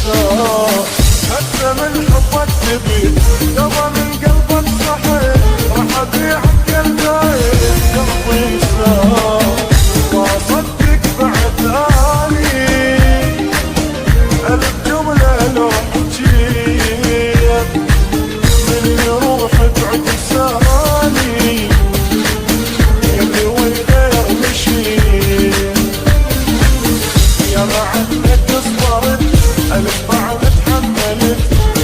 ينساه. حتى من حبك تبيت يابا من قلبك صحيت، راح ابيعك قلبي قلبي ينساه. ما صدق بعد اني الف جمله لو حجيت من يروح بعد لساني يلي وغير مشيت. يا بعدك صبرت الف بعد تحملت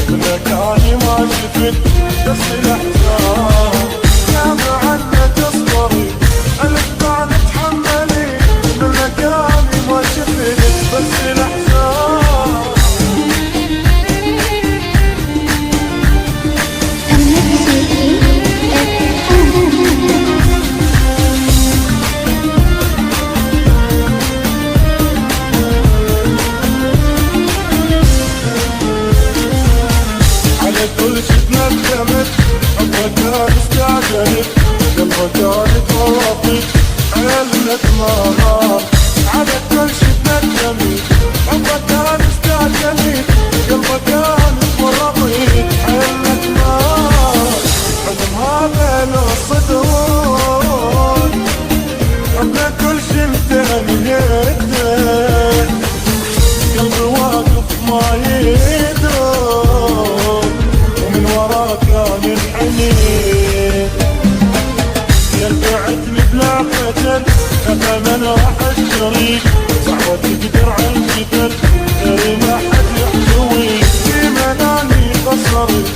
مكاني ما شفت بس الاحزان. يا بعدك صبرت الف بعد تحملت مكاني ما شفت بس الاحزان. كل شي تندمت حبك كان استعجلت قلبك كانت ورطت علت مرار. على كل شي تندمت حبك كان استعجلت قلبك كانت ورطت علت مرار. حزم هذا لو صدرون حبنا كل شي انتهيته قلبي واقف ما يدرون ومن وراك كان الحنين. يا بعتني بلا خجل من راح الشريك صعبة تقدر على الجبل غير ما حد يحتويك. في منامي قصرت